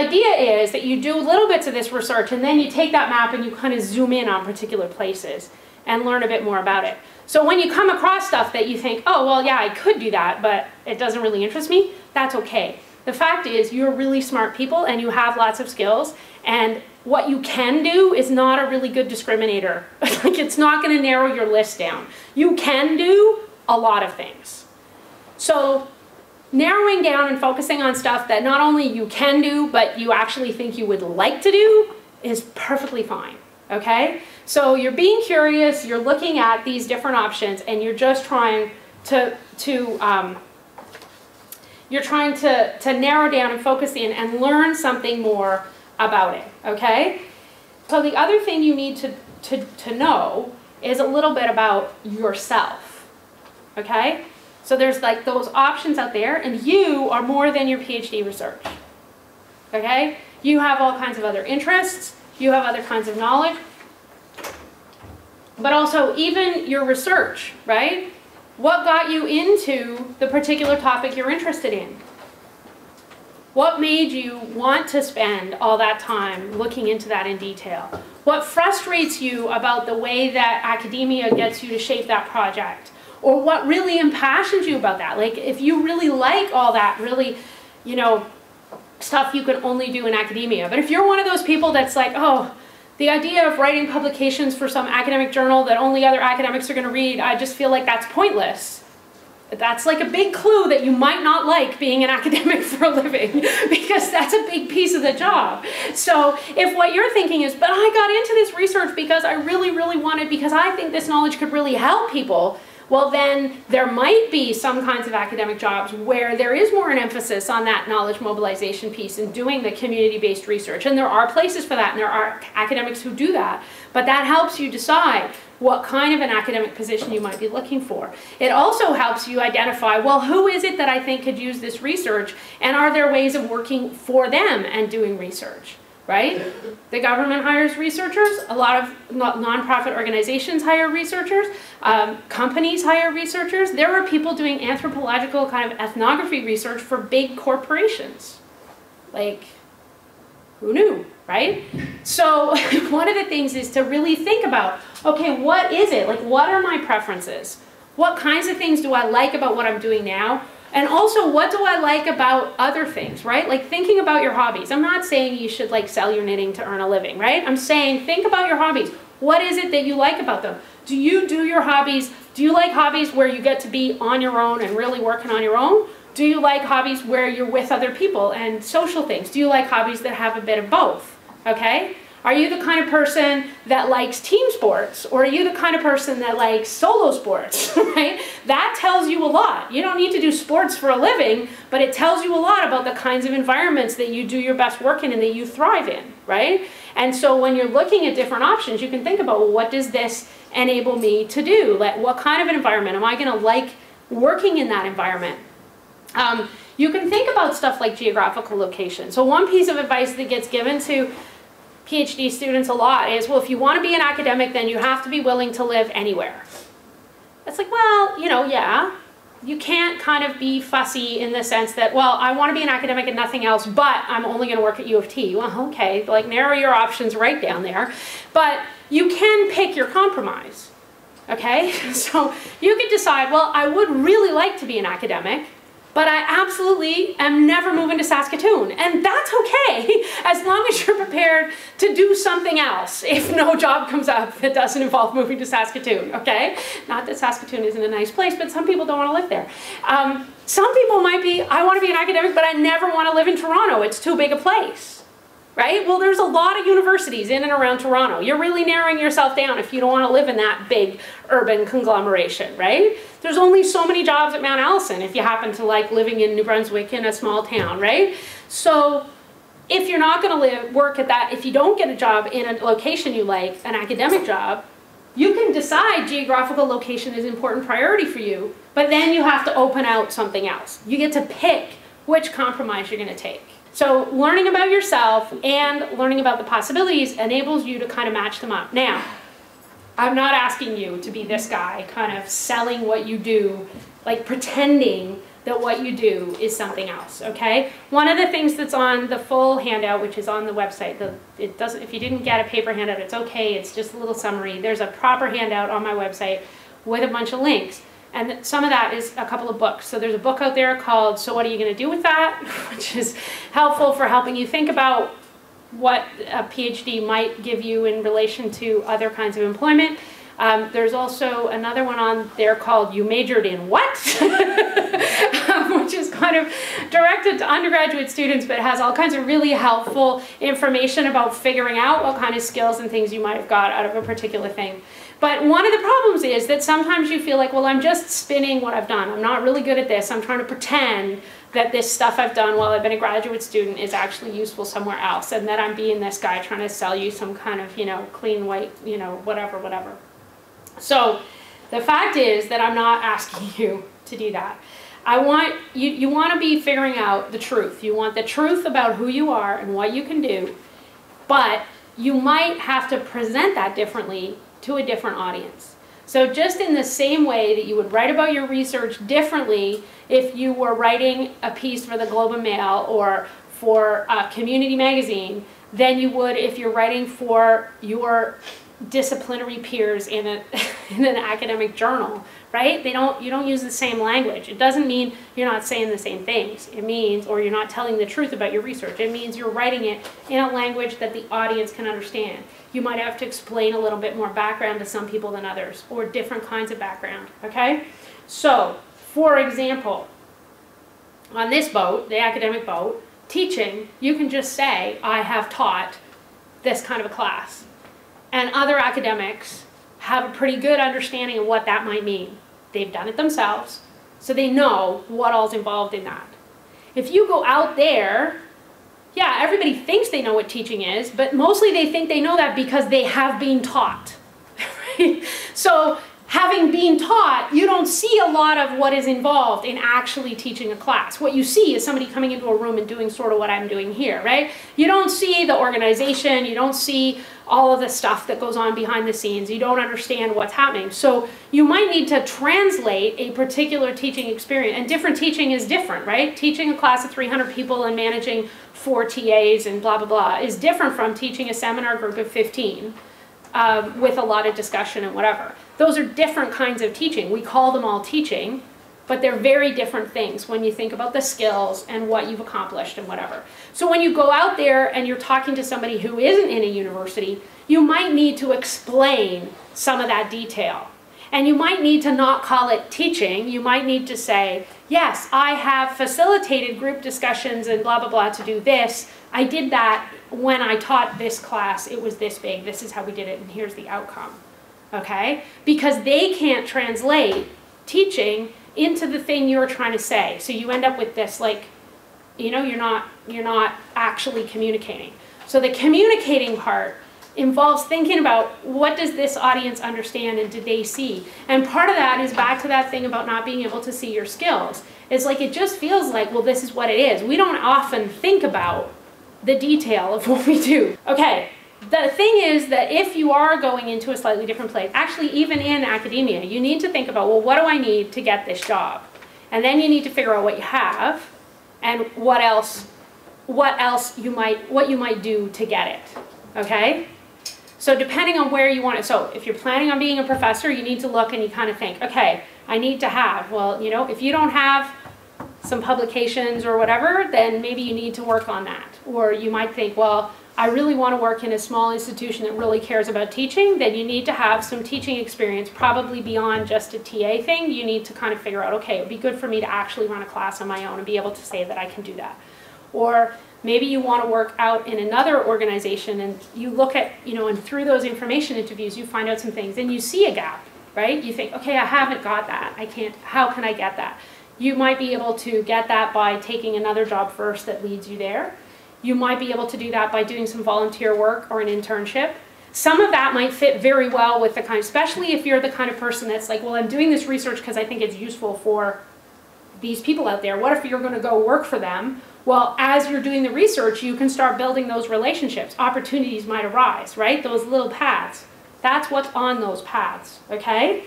idea is that you do little bits of this research and then you take that map and you kind of zoom in on particular places and learn a bit more about it. So when you come across stuff that you think, oh, well, yeah, I could do that, but it doesn't really interest me, that's okay. The fact is, you're really smart people and you have lots of skills, and what you can do is not a really good discriminator. Like, it's not going to narrow your list down. You can do a lot of things. So narrowing down and focusing on stuff that not only you can do, but you actually think you would like to do is perfectly fine, okay? So you're being curious, you're looking at these different options, and you're just trying to narrow down and focus in and learn something more about it, okay? So the other thing you need to know is a little bit about yourself, okay? So there's like those options out there, and you are more than your PhD research, okay? You have all kinds of other interests, you have other kinds of knowledge, but also even your research, right? What got you into the particular topic you're interested in? What made you want to spend all that time looking into that in detail? What frustrates you about the way that academia gets you to shape that project? Or what really impassions you about that? Like, if you really like all that really, you know, stuff you can only do in academia. But if you're one of those people that's like, oh, the idea of writing publications for some academic journal that only other academics are going to read, I just feel like that's pointless. That's like a big clue that you might not like being an academic for a living, because that's a big piece of the job. So if what you're thinking is, but I got into this research because I really, really wanted, because I think this knowledge could really help people, well, then there might be some kinds of academic jobs where there is more an emphasis on that knowledge mobilization piece and doing the community-based research. And there are places for that, and there are academics who do that. But that helps you decide what kind of an academic position you might be looking for. It also helps you identify, well, who is it that I think could use this research, and are there ways of working for them and doing research? Right? The government hires researchers, a lot of nonprofit organizations hire researchers, companies hire researchers. There are people doing anthropological kind of ethnography research for big corporations. Like, who knew, right? So one of the things is to really think about, okay, what is it? Like, what are my preferences? What kinds of things do I like about what I'm doing now? And also, what do I like about other things, right? Like thinking about your hobbies. I'm not saying you should like sell your knitting to earn a living, right? I'm saying think about your hobbies. What is it that you like about them? Do you do your hobbies? Do you like hobbies where you get to be on your own and really working on your own? Do you like hobbies where you're with other people and social things? Do you like hobbies that have a bit of both, okay? Are you the kind of person that likes team sports, or are you the kind of person that likes solo sports, right? That tells you a lot. You don't need to do sports for a living, but it tells you a lot about the kinds of environments that you do your best work in and that you thrive in, right? And so when you're looking at different options, you can think about, well, what does this enable me to do? Like, what kind of an environment? Am I going to like working in that environment? You can think about stuff like geographical location. So one piece of advice that gets given to PhD students a lot is, well, if you want to be an academic, then you have to be willing to live anywhere. It's like, well, you know, yeah, you can't kind of be fussy in the sense that, well, I want to be an academic and nothing else, but I'm only going to work at U of T. Well, okay, like narrow your options right down there. But you can pick your compromise, okay? So you could decide, well, I would really like to be an academic, but I absolutely am never moving to Saskatoon. And that's okay, as long as you're prepared to do something else if no job comes up that doesn't involve moving to Saskatoon, okay? Not that Saskatoon isn't a nice place, but some people don't want to live there. Some people might be, I want to be an academic, but I never want to live in Toronto. It's too big a place, right? Well, there's a lot of universities in and around Toronto. You're really narrowing yourself down if you don't want to live in that big urban conglomeration, right? There's only so many jobs at Mount Allison if you happen to like living in New Brunswick in a small town, right? So if you're not going to work at that, if you don't get a job in a location you like, an academic job, you can decide geographical location is an important priority for you, but then you have to open out something else. You get to pick which compromise you're going to take. So learning about yourself and learning about the possibilities enables you to kind of match them up. Now, I'm not asking you to be this guy kind of selling what you do, like pretending that what you do is something else, okay? One of the things that's on the full handout, which is on the website, if you didn't get a paper handout, it's okay, it's just a little summary. There's a proper handout on my website with a bunch of links. And some of that is a couple of books. So there's a book out there called So What Are You Going to Do With That? Which is helpful for helping you think about what a PhD might give you in relation to other kinds of employment. There's also another one on there called You Majored in What? Which is kind of directed to undergraduate students, but has all kinds of really helpful information about figuring out what kind of skills and things you might have got out of a particular thing. But one of the problems is that sometimes you feel like, well, I'm just spinning what I've done. I'm not really good at this. I'm trying to pretend that this stuff I've done while I've been a graduate student is actually useful somewhere else, and that I'm being this guy trying to sell you some kind of, clean white, whatever. So the fact is that I'm not asking you to do that. You want to be figuring out the truth. You want the truth about who you are and what you can do, but you might have to present that differently to a different audience. So just in the same way that you would write about your research differently if you were writing a piece for the Globe and Mail or for a community magazine than you would if you're writing for your disciplinary peers in an academic journal, right? You don't use the same language. It doesn't mean you're not saying the same things. It means, or you're not telling the truth about your research. It means you're writing it in a language that the audience can understand. You might have to explain a little bit more background to some people than others, or different kinds of background, okay? So, for example, on this boat, the academic boat, teaching, you can just say, I have taught this kind of a class. And other academics have a pretty good understanding of what that might mean. They've done it themselves, so they know what all's involved in that. If you go out there, yeah, everybody thinks they know what teaching is, but mostly they think they know that because they have been taught. Right? So having been taught, you don't see a lot of what is involved in actually teaching a class. What you see is somebody coming into a room and doing sort of what I'm doing here, right? You don't see the organization, you don't see all of the stuff that goes on behind the scenes. You don't understand what's happening. So you might need to translate a particular teaching experience, and different teaching is different, right? Teaching a class of 300 people and managing 4 TAs and blah, blah, blah is different from teaching a seminar group of 15 with a lot of discussion and whatever. Those are different kinds of teaching. We call them all teaching, but they're very different things when you think about the skills and what you've accomplished and whatever. So when you go out there and you're talking to somebody who isn't in a university, you might need to explain some of that detail. And you might need to not call it teaching. You might need to say, yes, I have facilitated group discussions and blah, blah, blah to do this. I did that when I taught this class. It was this big. This is how we did it, and here's the outcome. Okay? Because they can't translate teaching into the thing you're trying to say. So you end up with this, like, you're not actually communicating. So the communicating part involves thinking about what does this audience understand and do they see? And part of that is back to that thing about not being able to see your skills. It's like it just feels like, well, this is what it is. We don't often think about the detail of what we do. Okay, the thing is that if you are going into a slightly different place, actually even in academia, you need to think about, well, what do I need to get this job? And then you need to figure out what you have and what you might do to get it, okay? So depending on where you want it, so if you're planning on being a professor, you need to look and you kind of think, okay, I need to have, well, if you don't have some publications or whatever, then maybe you need to work on that. Or you might think, well, I really want to work in a small institution that really cares about teaching, then you need to have some teaching experience, probably beyond just a TA thing. You need to kind of figure out, okay, it would be good for me to actually run a class on my own and be able to say that I can do that. Or maybe you want to work out in another organization and you look at, and through those information interviews, you find out some things and you see a gap, right? You think, okay, I haven't got that. How can I get that? You might be able to get that by taking another job first that leads you there. You might be able to do that by doing some volunteer work or an internship. Some of that might fit very well with the kind, especially if you're the kind of person that's like, well, I'm doing this research because I think it's useful for these people out there. What if you're going to go work for them? Well, as you're doing the research, you can start building those relationships. Opportunities might arise, right? Those little paths. That's what's on those paths, okay?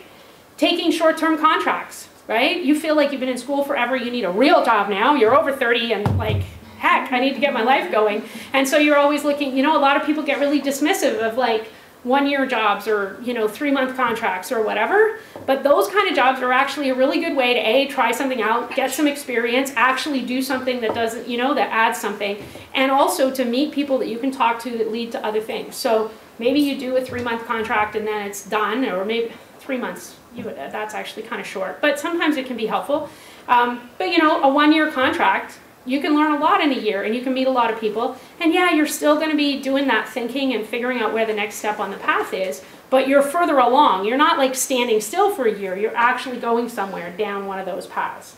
Taking short-term contracts. right? You feel like you've been in school forever, you need a real job now, you're over 30 and like, heck, I need to get my life going. And so you're always looking, you know, a lot of people get really dismissive of like 1-year jobs or, you know, 3-month contracts or whatever. But those kind of jobs are actually a really good way to A, try something out, get some experience, actually do something that doesn't, you know, that adds something. And also to meet people that you can talk to that lead to other things. So maybe you do a 3-month contract and then it's done, or maybe 3 months, that's actually kind of short. But sometimes it can be helpful. But you know, a 1-year contract, you can learn a lot in a year and you can meet a lot of people. And yeah, you're still going to be doing that thinking and figuring out where the next step on the path is, but you're further along. You're not like standing still for a year. You're actually going somewhere down one of those paths.